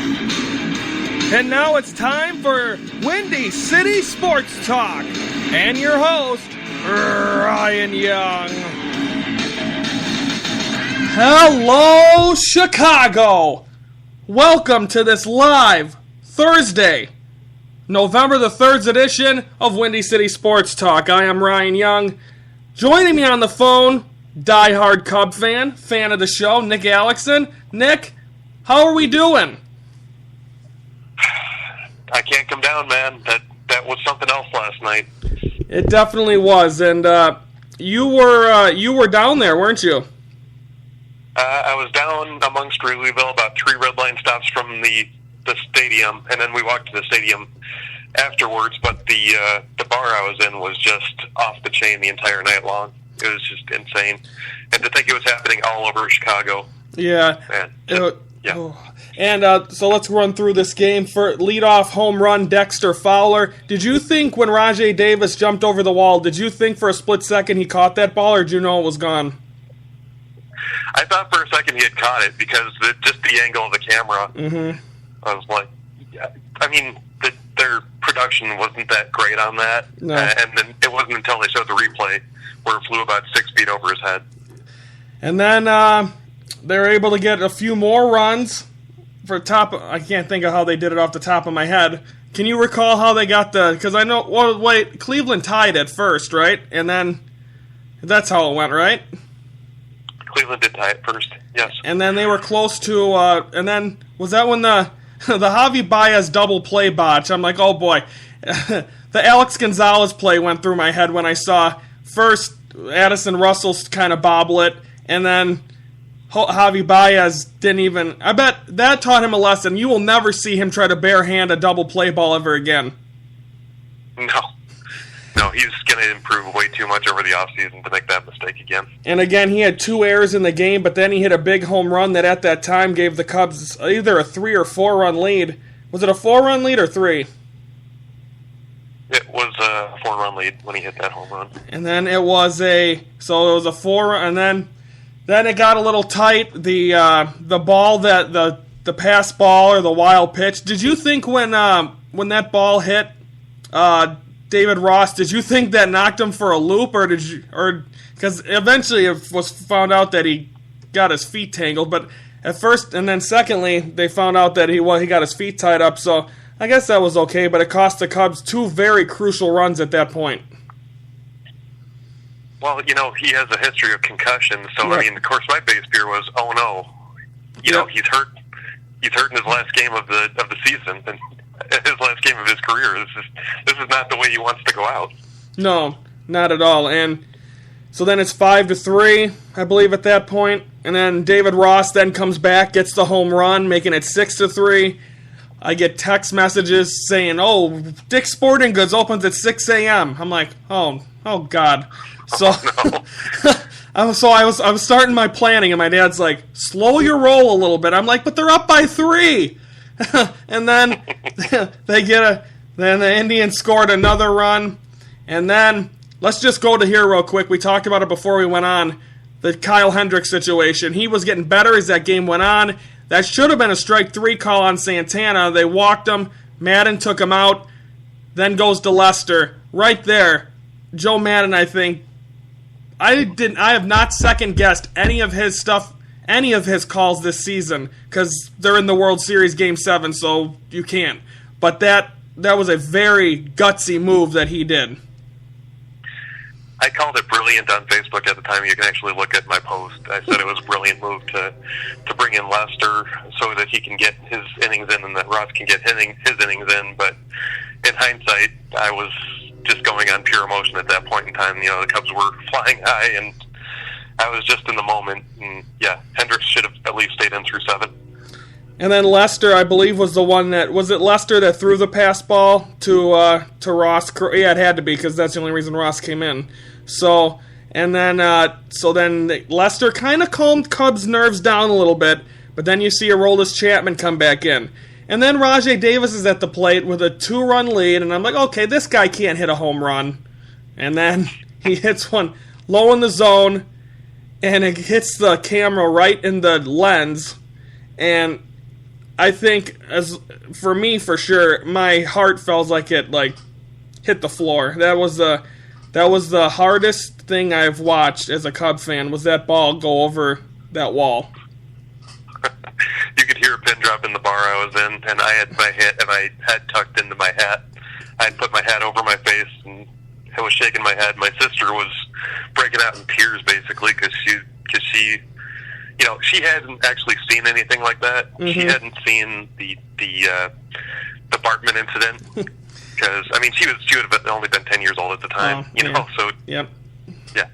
And now it's time for Windy City Sports Talk. And your host, Ryan Young. Hello, Chicago. Welcome to this live Thursday, November the 3rd edition of Windy City Sports Talk. I am Ryan Young. Joining me on the phone, diehard Cub fan of the show, Nick Alexson. Nick, how are we doing? I can't come down, man. That was something else last night. It definitely was, and you were down there, weren't you? I was down amongst Wrigleyville, about 3 red line stops from the stadium, and then we walked to the stadium afterwards. But the bar I was in was just off the chain the entire night long. It was just insane, and to think it was happening all over Chicago. Yeah. Man, yeah. And so let's run through this game. For leadoff home run, Dexter Fowler. Did you think when Rajai Davis jumped over the wall, did you think for a split second he caught that ball, or did you know it was gone? I thought for a second he had caught it because just the angle of the camera. Mm-hmm. I was like, I mean, their production wasn't that great on that. No. And then it wasn't until they showed the replay where it flew about 6 feet over his head. And then they were able to get a few more runs. I can't think of how they did it off the top of my head. Can you recall how they got because I know, Cleveland tied at first, right? And then that's how it went, right? Cleveland did tie it first, yes. And then they were close to, and then, was that when the Javi Baez double play botch? I'm like, oh boy. The Alex Gonzalez play went through my head when I saw first Addison Russell kind of bobble it, and then Javi Baez didn't even. I bet that taught him a lesson. You will never see him try to barehand a double play ball ever again. No, he's going to improve way too much over the offseason to make that mistake again. And again, he had 2 errors in the game, but then he hit a big home run that at that time gave the Cubs either a 3 or 4 run lead. Was it a 4-run lead or 3? It was a 4-run lead when he hit that home run. And then it was a 4, and then it got a little tight. The ball that the pass ball or the wild pitch. Did you think when that ball hit David Ross, did you think that knocked him for a loop, or because eventually it was found out that he got his feet tangled, but at first and then secondly they found out that he got his feet tied up, so I guess that was okay, but it cost the Cubs 2 very crucial runs at that point. Well, he has a history of concussions, so yeah. I mean, of course, my biggest fear was, oh no, he's hurt. He's hurt in his last game of the season, and his last game of his career. This is not the way he wants to go out. No, not at all. And so then it's 5-3, I believe, at that point. And then David Ross then comes back, gets the home run, making it 6-3. I get text messages saying, "Oh, Dick's Sporting Goods opens at 6 a.m." I'm like, oh God. So, I was starting my planning, and my dad's like, "Slow your roll a little bit." I'm like, "But they're up by 3." And then then the Indians scored another run, and then let's just go to here real quick. We talked about it before we went on, the Kyle Hendricks situation. He was getting better as that game went on. That should have been a strike 3 call on Santana. They walked him. Madden took him out. Then goes to Lester. Right there, Joe Madden, I think. I have not second guessed any of his stuff, any of his calls this season, because they're in the World Series Game 7, so you can't. But that was a very gutsy move that he did. I called it brilliant on Facebook at the time. You can actually look at my post. I said it was a brilliant move to bring in Lester so that he can get his innings in and that Ross can get his innings in. But in hindsight, I was just going on pure emotion at that point in time. The Cubs were flying high, and I was just in the moment. And yeah, Hendricks should have at least stayed in through 7. And then Lester, I believe, was the one that... Was it Lester that threw the pass ball to Ross? Yeah, it had to be, because that's the only reason Ross came in. So then Lester kind of calmed Cubs' nerves down a little bit, but then you see Aroldis Chapman come back in. And then Rajai Davis is at the plate with a 2-run lead, and I'm like, okay, this guy can't hit a home run. And then he hits one low in the zone, and it hits the camera right in the lens, and I think, as for me, for sure, my heart felt like it hit the floor. That was the hardest thing I've watched as a Cub fan, was that ball go over that wall. You could hear a pin drop in the bar I was in, and I had my head tucked into my hat. I had put my hat over my face, and I was shaking my head. My sister was breaking out in tears, basically, because she, she hadn't actually seen anything like that. Mm-hmm. She hadn't seen the Bartman incident, because she would have only been 10 years old at the time, So yep, yeah.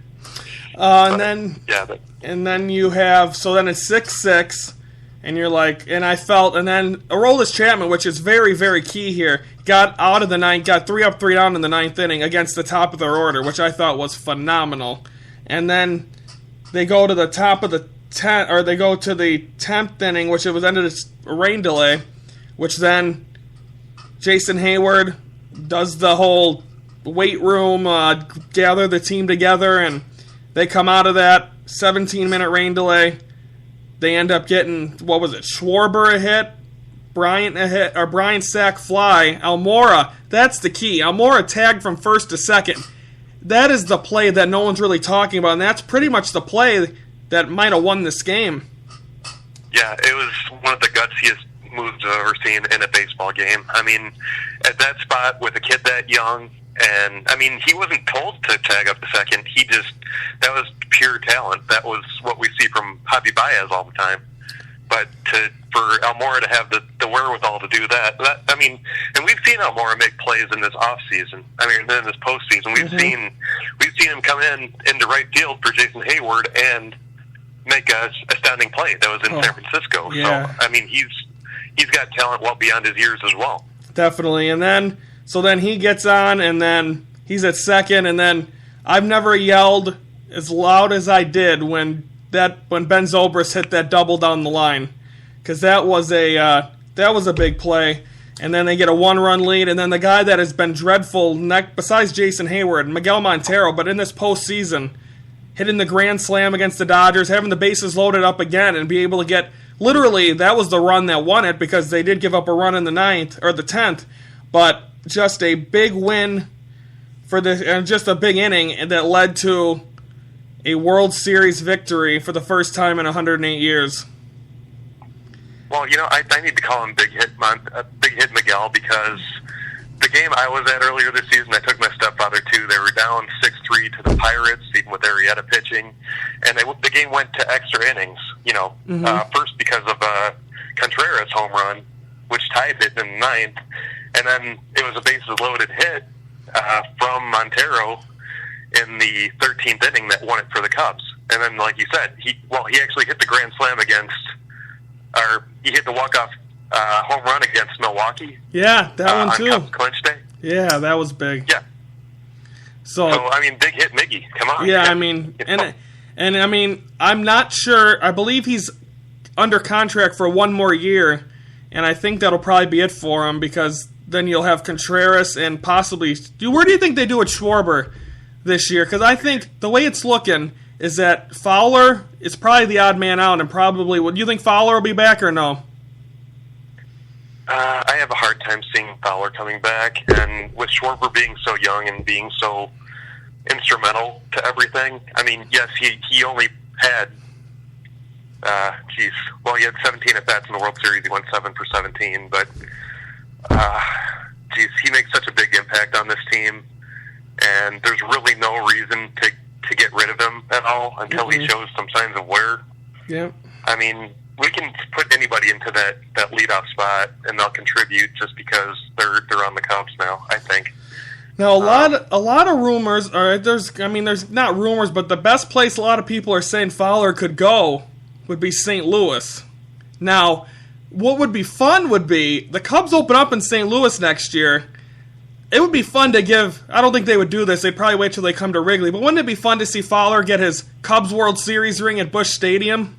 And then you have, so then it's 6-6. And you're like, and I felt, and then Aroldis Chapman, which is very, very key here, got out of the ninth, got 3 up, 3 down in the ninth inning against the top of their order, which I thought was phenomenal. And then they go to the top of the 10th, or they go to the 10th inning, which it was ended a rain delay, which then Jason Heyward does the whole weight room, gather the team together, and they come out of that 17-minute rain delay. They end up getting, Schwarber a hit, Bryant a hit, or Bryant sack fly, Almora. That's the key. Almora tagged from first to second. That is the play that no one's really talking about, and that's pretty much the play that might have won this game. Yeah, it was one of the gutsiest moves I've ever seen in a baseball game. At that spot with a kid that young, and he wasn't told to tag up the second. That was pure talent. That was what we see from Javi Baez all the time. But for Almora to have the wherewithal to do that, and we've seen Almora make plays in this off season. In this postseason, we've seen him come into right field for Jason Heyward and make a astounding play that was in San Francisco. Yeah. So he's got talent well beyond his years as well. Definitely. And then he gets on, and then he's at second, and then I've never yelled as loud as I did when Ben Zobrist hit that double down the line, because that was a big play. And then they get a 1-run lead, and then the guy that has been dreadful, besides Jason Heyward, Miguel Montero, but in this postseason, hitting the grand slam against the Dodgers, having the bases loaded up again, and be able to get, literally, that was the run that won it, because they did give up a run in the 9th, or the 10th, but just a big win and just a big inning that led to a World Series victory for the first time in 108 years. Well, I need to call him Big Hit Miguel, because the game I was at earlier this season, I took my stepfather to. They were down 6-3 to the Pirates, even with Arrieta pitching, and the game went to extra innings. First because of a Contreras home run, which tied it in the 9th, and then it was a bases-loaded hit from Montero in the 13th inning that won it for the Cubs. And then, like you said, he actually hit the grand slam he hit the walk-off home run against Milwaukee. Yeah, that one too. On Cubs clinch day. Yeah, that was big. Yeah. So Big Hit Miggy, come on. Yeah, I'm not sure. I believe he's under contract for one more year, and I think that'll probably be it for him, because then you'll have Contreras and possibly... Where do you think they do with Schwarber this year? Because I think the way it's looking is that Fowler is probably the odd man out, and probably... Would you think Fowler will be back or no? I have a hard time seeing Fowler coming back, and with Schwarber being so young and being so instrumental to everything, yes, he only had... he had 17 at-bats in the World Series. He went 7 for 17, but... he makes such a big impact on this team, and there's really no reason to get rid of him at all until he shows some signs of wear. Yeah. We can put anybody into that leadoff spot, and they'll contribute just because they're on the Cubs now, I think. Now, a lot of rumors are there's not rumors, but the best place a lot of people are saying Fowler could go would be St. Louis. Now, what would be fun would be the Cubs open up in St. Louis next year. It would be fun to give... I don't think they would do this. They'd probably wait till they come to Wrigley. But wouldn't it be fun to see Fowler get his Cubs World Series ring at Busch Stadium?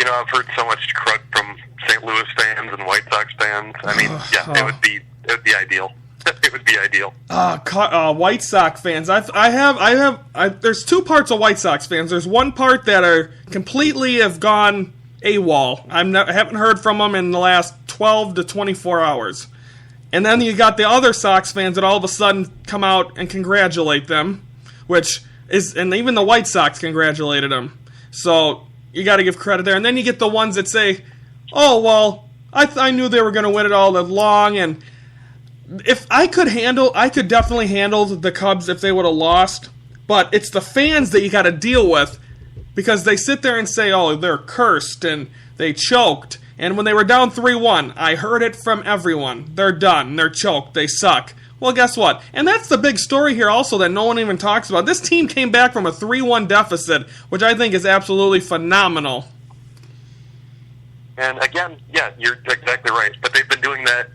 I've heard so much crud from St. Louis fans and White Sox fans. It would be ideal. It would be ideal. White Sox fans. There's two parts of White Sox fans. There's one part that are completely have gone AWOL. I haven't heard from him in the last 12 to 24 hours. And then you got the other Sox fans that all of a sudden come out and congratulate them, and even the White Sox congratulated him. So you got to give credit there. And then you get the ones that say, "Oh well, I knew they were going to win it all along." And if I could definitely handle the Cubs if they would have lost. But it's the fans that you got to deal with, because they sit there and say, "Oh, they're cursed and they choked." And when they were down 3-1, I heard it from everyone. They're done. They're choked. They suck. Well, guess what? And that's the big story here also that no one even talks about. This team came back from a 3-1 deficit, which I think is absolutely phenomenal. And again, yeah, you're exactly right. But they've been doing that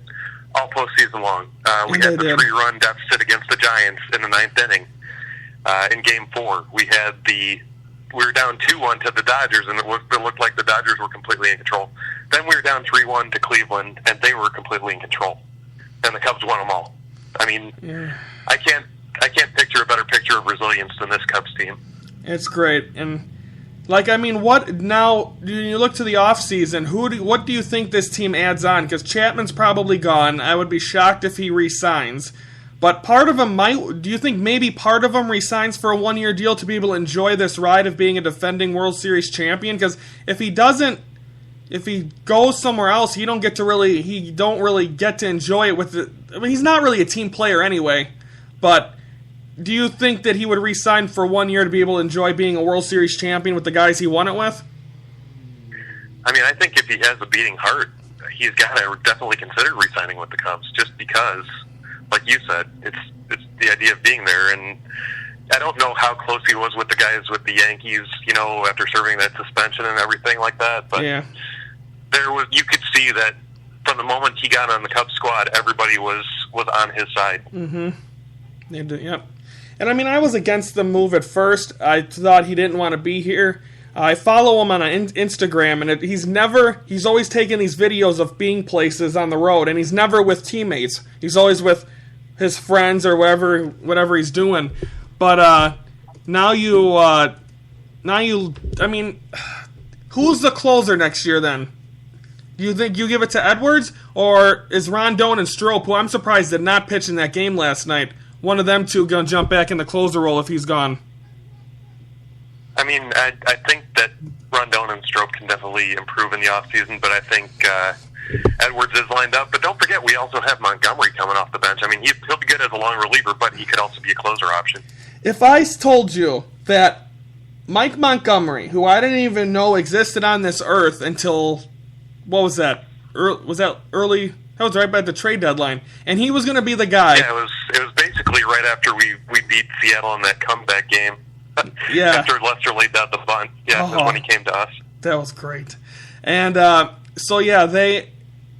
all postseason long. We had the 3-run deficit against the Giants in the 9th inning. In Game 4, we were down 2-1 to the Dodgers, and it looked like the Dodgers were completely in control. Then we were down 3-1 to Cleveland, and they were completely in control. And the Cubs won them all. I mean, yeah. I can't picture a better picture of resilience than this Cubs team. It's great. And, what now, you look to the offseason, what do you think this team adds on? Because Chapman's probably gone. I would be shocked if he re-signs. But part of him do you think maybe part of him resigns for a 1-year deal to be able to enjoy this ride of being a defending World Series champion? Because if he goes somewhere else, he don't really get to enjoy it he's not really a team player anyway. But do you think that he would resign for 1 year to be able to enjoy being a World Series champion with the guys he won it with? I mean, I think if he has a beating heart, he's got to definitely consider resigning with the Cubs, just because, like you said, it's the idea of being there. And I don't know how close he was with the guys with the Yankees, after serving that suspension and everything like that. But yeah, you could see that from the moment he got on the Cubs squad, everybody was on his side. Mm-hmm. Yep. And I was against the move at first. I thought he didn't want to be here. I follow him on Instagram, and he's always taking these videos of being places on the road, and he's never with teammates. He's always with his friends or whatever he's doing. But who's the closer next year then? Do you think you give it to Edwards, or is Rondon and Strop, who I'm surprised did not pitch in that game last night, one of them two going to jump back in the closer role if he's gone? I mean, I think that Rondon and Strop can definitely improve in the offseason, but I think Edwards is lined up. But don't forget, we also have Montgomery coming off the bench. I mean, he'll be good as a long reliever, but he could also be a closer option. If I told you that Mike Montgomery, who I didn't even know existed on this earth until, what was that? Was that early? That was right by the trade deadline. And he was going to be the guy. Yeah, it was basically right after we beat Seattle in that comeback game. Yeah. After Lester laid down the bunt. Yeah, that's when he came to us. That was great. And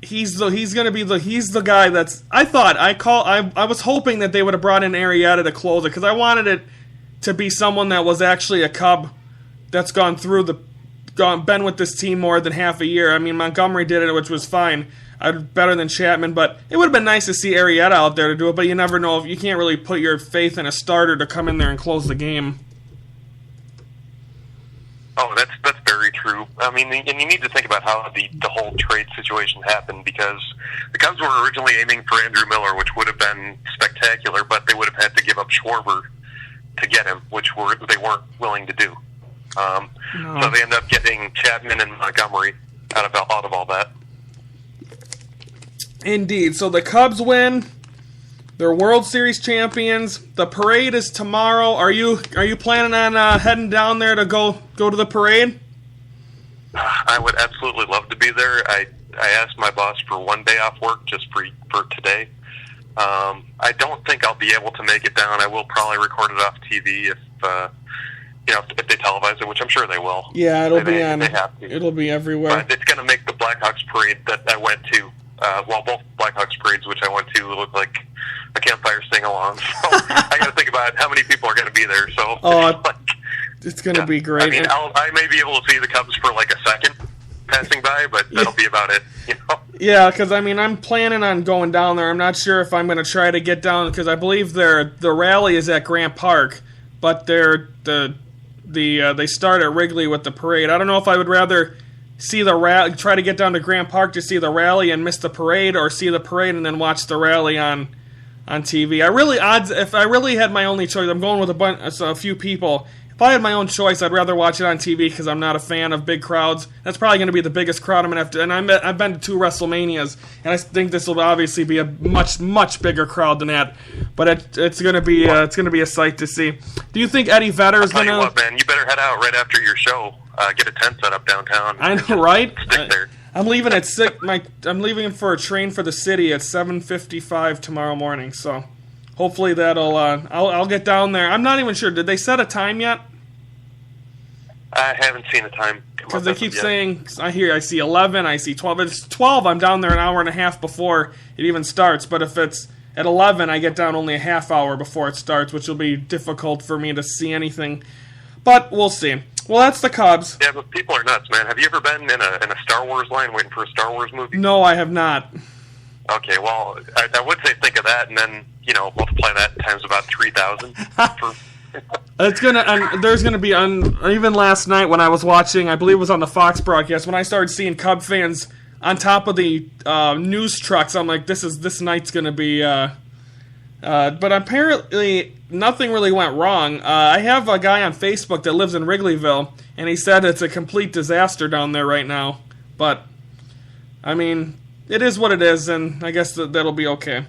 he's going to be the guy that's, I was hoping that they would have brought in Arrieta to close it, because I wanted it to be someone that was actually a Cub that's been with this team more than half a year. I mean, Montgomery did it, which was fine. Better than Chapman, but it would have been nice to see Arrieta out there to do it, but you never know. If you can't really put your faith in a starter to come in there and close the game. Oh, that's very true. I mean, and you need to think about how the whole trade situation happened, because the Cubs were originally aiming for Andrew Miller, which would have been spectacular, but they would have had to give up Schwarber to get him, which they weren't willing to do. No. So they ended up getting Chapman and Montgomery out of all that. Indeed. So the Cubs win. They're World Series champions. The parade is tomorrow. Are you planning on heading down there to go to the parade? I would absolutely love to be there. I asked my boss for one day off work just for today. I don't think I'll be able to make it down. I will probably record it off TV if they televise it, which I'm sure they will. Yeah, they have to. It'll be everywhere. But it's going to make the Blackhawks parade that I went to. Both Blackhawks parades, which I went to, look like a campfire sing-along. So I got to think about how many people are going to be there. So it's going to be great. I mean, I may be able to see the Cubs for like a second passing by, but that'll be about it. Yeah, because I'm planning on going down there. I'm not sure if I'm going to try to get down, because I believe the rally is at Grant Park, but they start at Wrigley with the parade. I don't know if I would rather see the rally, try to get down to Grant Park to see the rally and miss the parade, or see the parade and then watch the rally on TV. If I really had my only choice, I'm going with a few people. If I had my own choice, I'd rather watch it on TV because I'm not a fan of big crowds. That's probably going to be the biggest crowd I'm going to have to. And I've been to 2 WrestleManias, and I think this will obviously be a much bigger crowd than that. But it's going to be a sight to see. Do you think Eddie Vedder is going to? Tell you what, man, you better head out right after your show. Get a tent set up downtown. I know, right? Stick there. I'm leaving at 6. I'm leaving for a train for the city at 7:55 tomorrow morning. So hopefully that'll. I'll get down there. I'm not even sure. Did they set a time yet? I haven't seen a time. Because they keep saying, I see 11, I see 12. If it's 12, I'm down there an hour and a half before it even starts. But if it's at 11, I get down only a half hour before it starts, which will be difficult for me to see anything. But we'll see. Well, that's the Cubs. Yeah, but people are nuts, man. Have you ever been in a Star Wars line waiting for a Star Wars movie? No, I have not. Okay, well, I would say think of that, and then, multiply that times about 3,000 for... There's gonna be even last night when I was watching, I believe it was on the Fox broadcast, when I started seeing Cub fans on top of the news trucks. I'm like, this night's gonna be. But apparently nothing really went wrong. I have a guy on Facebook that lives in Wrigleyville, and he said it's a complete disaster down there right now. But I mean, it is what it is, and I guess that'll be okay.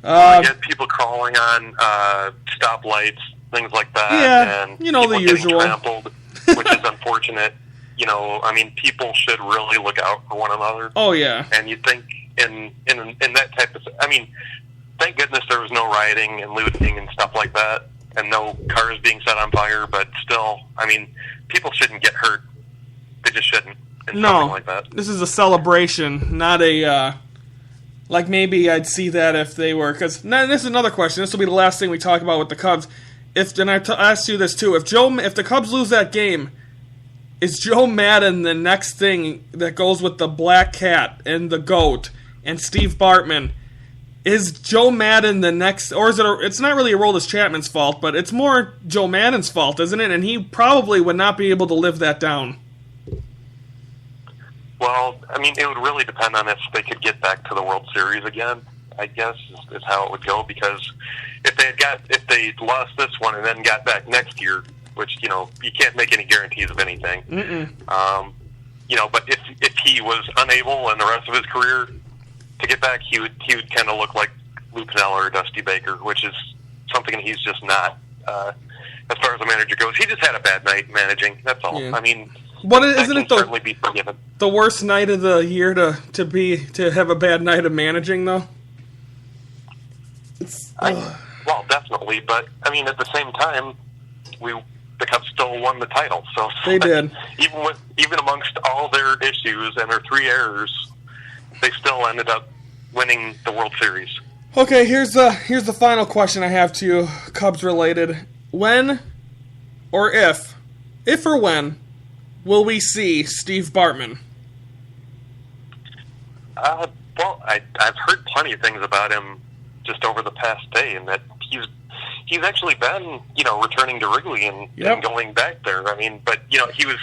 You get people crawling on stoplights, things like that. Yeah, and the usual. Trampled, which is unfortunate. People should really look out for one another. Oh, yeah. And you think in that type of... thank goodness there was no rioting and looting and stuff like that, and no cars being set on fire, but still, people shouldn't get hurt. They just shouldn't. No, like that. This is a celebration, not a... like maybe I'd see that if they were... Because this is another question. This will be the last thing we talk about with the Cubs. And I asked you this too. If the Cubs lose that game, is Joe Madden the next thing that goes with the Black Cat and the GOAT and Steve Bartman? Is Joe Madden the next... Or is it... It's not really Aroldis Chapman's fault, but it's more Joe Madden's fault, isn't it? And he probably would not be able to live that down. Well, it would really depend on if they could get back to the World Series again, I guess, is how it would go. Because if they lost this one and then got back next year, which, you can't make any guarantees of anything. But if he was unable in the rest of his career to get back, he would kind of look like Lou Piniella or Dusty Baker, which is something he's just not, as far as the manager goes. He just had a bad night managing, that's all. Yeah. But isn't it certainly be forgiven. The worst night of the year to have a bad night of managing, though? Well, definitely, but at the same time, the Cubs still won the title. So they did. Even amongst all their issues and their 3 errors, they still ended up winning the World Series. Okay, here's the final question I have to you, Cubs related. When, or if or when, will we see Steve Bartman? Well, I've heard plenty of things about him just over the past day, and that he's actually been, returning to Wrigley and going back there. But he was,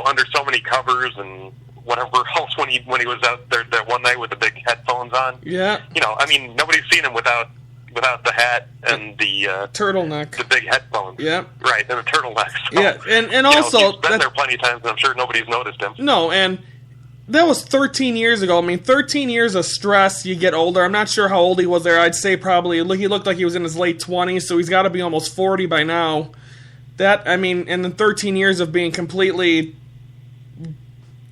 under so many covers and whatever else when he was out there that one night with the big headphones on. Yeah. Nobody's seen him without the hat and the turtleneck, the big headphones. Yeah. Right, and the turtleneck. So, yeah, and also he's been there plenty of times, and I'm sure nobody's noticed him. No, and that was 13 years ago. 13 years of stress. You get older. I'm not sure how old he was there. I'd say probably he looked like he was in his late 20s, so he's got to be almost 40 by now. And then 13 years of being completely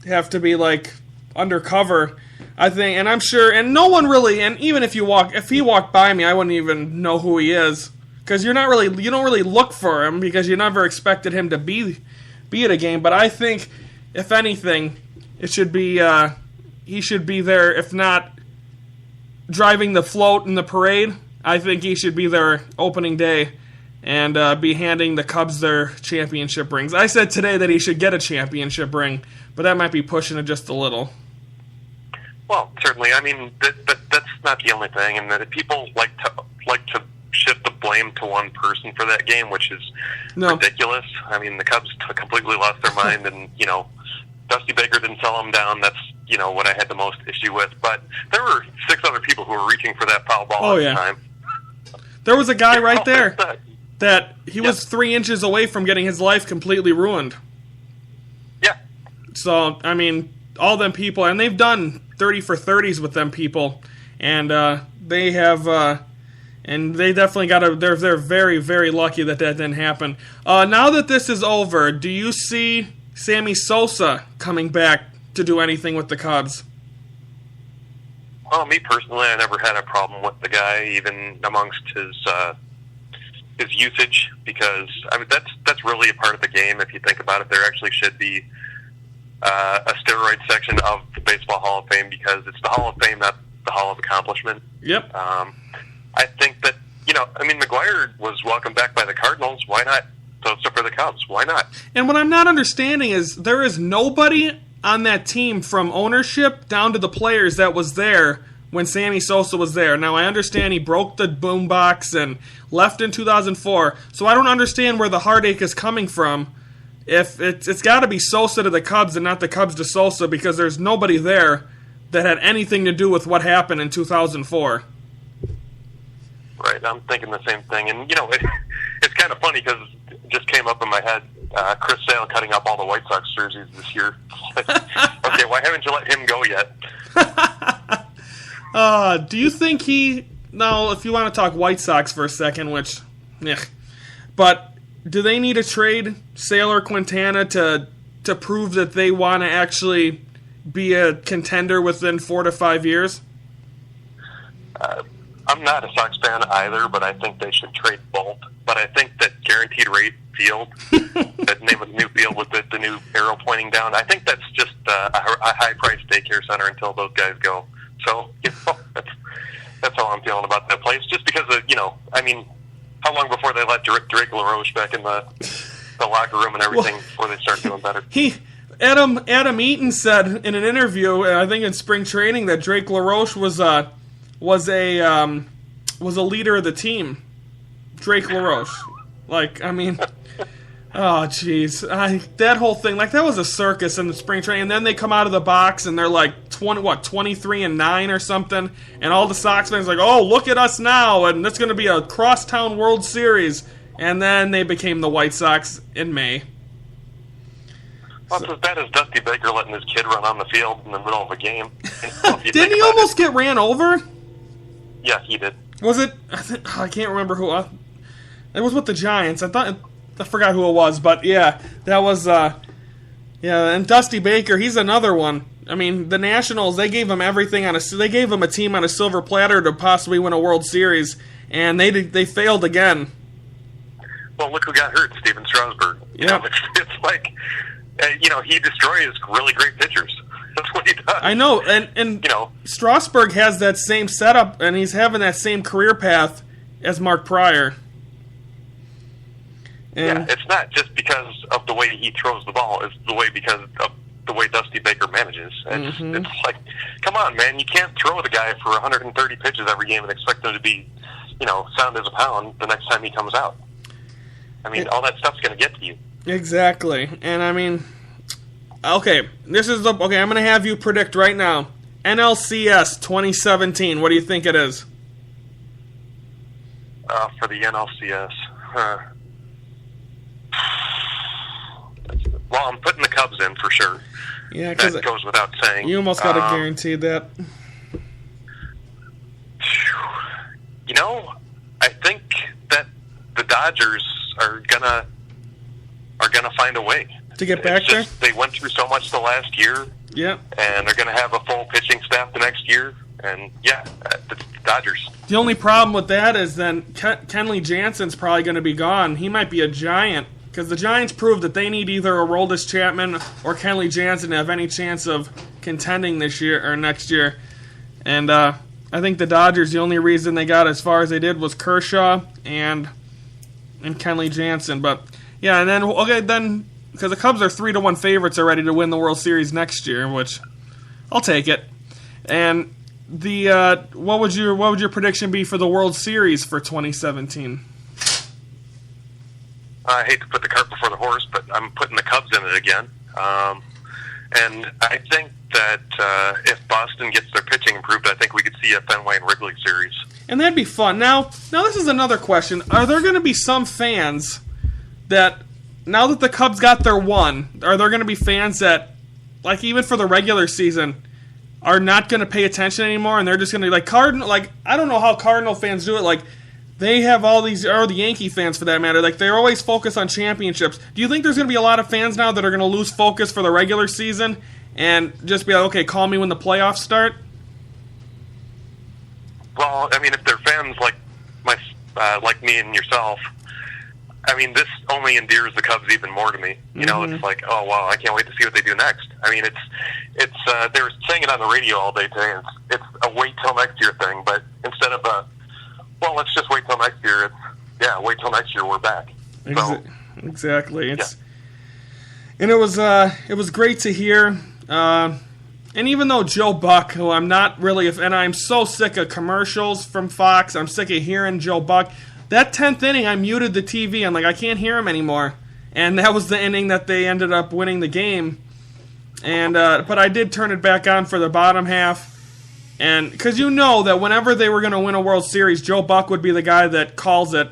have to be like undercover, I think, and I'm sure, and no one really, and even if he walked by me, I wouldn't even know who he is, because you don't really look for him because you never expected him to be at a game. But I think, if anything, it should be he should be there. If not driving the float in the parade, I think he should be there opening day and be handing the Cubs their championship rings. I said today that he should get a championship ring, but that might be pushing it just a little. Well, certainly. That's not the only thing, and that people like to shift the blame to one person for that game, which is ridiculous. The Cubs completely lost their mind, and Dusty Baker didn't sell him down. That's, what I had the most issue with. But there were 6 other people who were reaching for that foul ball at the time. There was a guy right there that he was 3 inches away from getting his life completely ruined. Yeah. So, I mean, all them people, and they've done 30 for 30s with them people, and they have, and they definitely they're very, very lucky that didn't happen. Now that this is over, do you see Sammy Sosa coming back to do anything with the Cubs? Well, me personally, I never had a problem with the guy, even amongst his usage, because that's really a part of the game. If you think about it, there actually should be a steroid section of the Baseball Hall of Fame, because it's the Hall of Fame, not the Hall of Accomplishment. Yep. I think that McGwire was welcomed back by the Cardinals. Why not? So for the Cubs, why not? And what I'm not understanding is there is nobody on that team from ownership down to the players that was there when Sammy Sosa was there. Now, I understand he broke the boombox and left in 2004, so I don't understand where the heartache is coming from. If it's got to be Sosa to the Cubs and not the Cubs to Sosa, because there's nobody there that had anything to do with what happened in 2004. Right, I'm thinking the same thing. And, it's kind of funny because it just came up in my head, Chris Sale cutting up all the White Sox jerseys this year. Okay, why haven't you let him go yet? Do you think if you want to talk White Sox for a second, but do they need to trade Sale or Quintana to prove that they want to actually be a contender within 4 to 5 years? I'm not a Sox fan either, but I think they should trade both. But I think that Guaranteed Rate Field, the name of the new field with the new arrow pointing down, I think that's just a high-priced daycare center until those guys go. So, that's how I'm feeling about that place. Just because of, how long before they let Drake LaRoche back in the locker room and everything before they start doing better? Adam Eaton said in an interview, I think in spring training, that Drake LaRoche was a leader of the team. Drake LaRoche. Oh, jeez. That whole thing, that was a circus in the spring training. And then they come out of the box and they're 23-9 or something. And all the Sox fans are oh, look at us now. And it's going to be a crosstown World Series. And then they became the White Sox in May. Well, it's as bad as Dusty Baker letting his kid run on the field in the middle of a game. Didn't he almost get ran over? Yeah, he did. Was it? I can't remember who. It was with the Giants. I forgot who it was, but yeah, that was. And Dusty Baker, he's another one. I mean, the Nationals, they gave him everything they gave him a team on a silver platter to possibly win a World Series, and they failed again. Well, look who got hurt, Steven Strasburg. Yeah, it's like, he destroys really great pitchers. That's what he does. I know, and Strasburg has that same setup, and he's having that same career path as Mark Prior. And it's not just because of the way he throws the ball; it's because of the way Dusty Baker manages. It's like, come on, man, you can't throw the guy for 130 pitches every game and expect him to be, sound as a pound the next time he comes out. I mean, all that stuff's going to get to you. Exactly, and I mean. Okay, I'm going to have you predict right now. NLCS 2017, what do you think it is? For the NLCS, well, I'm putting the Cubs in for sure. Yeah, because that goes without saying. You almost got to guarantee that. I think that the Dodgers are gonna find a way to get back there. They went through so much the last year. Yeah. And they're going to have a full pitching staff the next year. And, the Dodgers. The only problem with that is then Kenley Jansen's probably going to be gone. He might be a Giant, because the Giants proved that they need either Aroldis Chapman or Kenley Jansen to have any chance of contending this year or next year. And I think the Dodgers, the only reason they got as far as they did was Kershaw and Kenley Jansen. But, yeah, and then, because the Cubs are 3-1 favorites already to win the World Series next year, which I'll take it. And what would your prediction be for the World Series for 2017? I hate to put the cart before the horse, but I'm putting the Cubs in it again. And I think that if Boston gets their pitching improved, I think we could see a Fenway and Wrigley series. And that'd be fun. Now this is another question. Are there going to be some fans that, now that the Cubs got their one, are there going to be fans that, like even for the regular season, are not going to pay attention anymore, and they're just going to I don't know how Cardinal fans do it. Like, they have all these, or the Yankee fans for that matter, like they're always focused on championships. Do you think there's going to be a lot of fans now that are going to lose focus for the regular season and just be like, okay, call me when the playoffs start? Well, I mean, if they're fans like me and yourself, I mean, this only endears the Cubs even more to me. You know, it's like, oh wow, I can't wait to see what they do next. I mean, it's they were saying it on the radio all day today. It's a wait till next year thing, but instead of well, let's just wait till next year. It's wait till next year, we're back. So, exactly. And it was great to hear. And even though Joe Buck, who I'm not really, and I'm so sick of commercials from Fox, I'm sick of hearing Joe Buck. That 10th inning, I muted the TV. I'm like, I can't hear him anymore. And that was the inning that they ended up winning the game. And but I did turn it back on for the bottom half. And because you know that whenever they were going to win a World Series, Joe Buck would be the guy that calls it.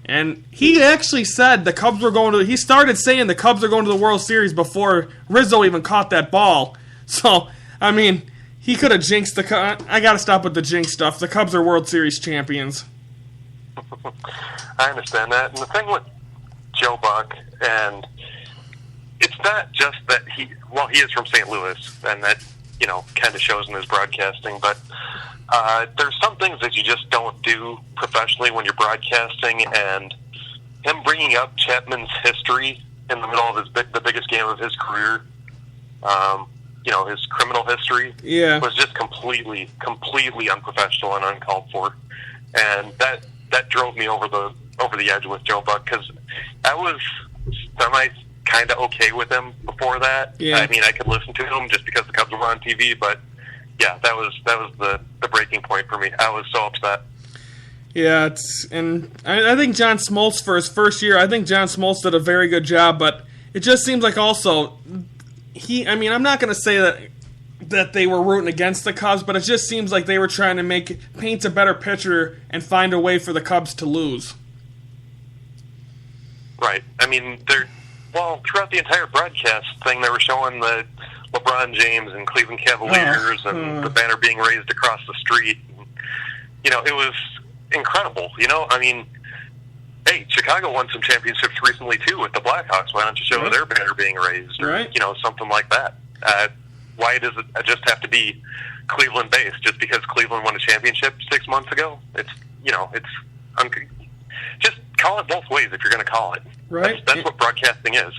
And he actually said the Cubs were going to, he started saying the Cubs are going to the World Series before Rizzo even caught that ball. So, I mean, he could have jinxed the Cubs. I got to stop with the jinx stuff. The Cubs are World Series champions. I understand that. And the thing with Joe Buck, and it's not just that he is from St. Louis, and that, you know, kind of shows in his broadcasting, but there's some things that you just don't do professionally when you're broadcasting, and him bringing up Chapman's history in the middle of the biggest game of his career, you know, his criminal history, was just completely unprofessional and uncalled for. And that drove me over the edge with Joe Buck, because I was kind of okay with him before that. I mean, I could listen to him just because the Cubs were on TV, but yeah, that was the breaking point for me. I was so upset. Yeah, and I think John Smoltz, for his first year, I think John Smoltz did a very good job, but it just seems like also I'm not going to say that they were rooting against the Cubs, but it just seems like they were trying to paint a better picture and find a way for the Cubs to lose. Right. I mean, throughout the entire broadcast thing, they were showing the LeBron James and Cleveland Cavaliers and the banner being raised across the street. And, you know, it was incredible. You know, I mean, hey, Chicago won some championships recently too with the Blackhawks. Why don't you show their banner being raised, or you know, something like that? Why does it just have to be Cleveland based? Just because Cleveland won a championship 6 months ago? It's, you know, just call it both ways if you're going to call it. Right. That's what broadcasting is.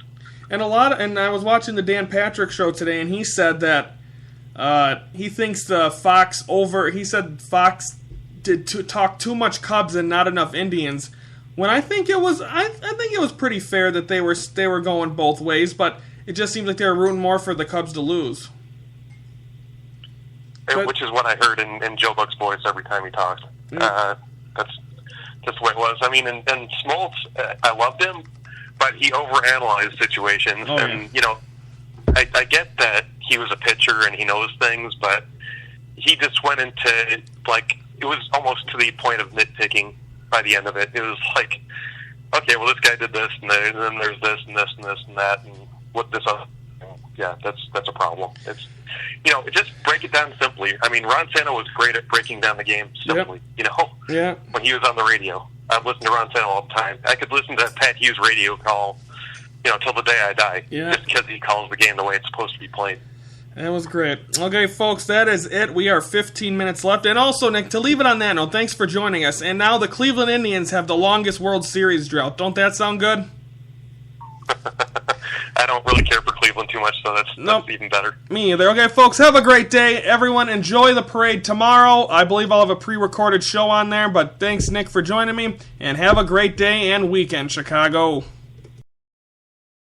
And I was watching the Dan Patrick show today, and he said that he thinks he said Fox did talk too much Cubs and not enough Indians. When I think it was pretty fair that they were going both ways, but it just seems like they were rooting more for the Cubs to lose. Which is what I heard in Joe Buck's voice every time he talked. That's just the way it was. I mean, and Smoltz, I loved him, but he overanalyzed situations. You know, I get that he was a pitcher and he knows things, but he just went into, like, it was almost to the point of nitpicking by the end of it. It was like, okay, well, this guy did this, and then there's this and this and this and that, and what this other. Yeah, that's a problem. It's, you know, just break it down simply. I mean, Ron Santo was great at breaking down the game simply. You know, when he was on the radio, I've listened to Ron Santo all the time. I could listen to Pat Hughes' radio call, you know, till the day I die, just because he calls the game the way it's supposed to be played. That was great. Okay, folks, that is it. We are 15 minutes left. And also, Nick, to leave it on that note, thanks for joining us. And now the Cleveland Indians have the longest World Series drought. Don't that sound good? I don't really care for Cleveland too much, so that's even better. Me either. Okay, folks, have a great day. Everyone, enjoy the parade tomorrow. I believe I'll have a pre-recorded show on there, but thanks, Nick, for joining me, and have a great day and weekend, Chicago.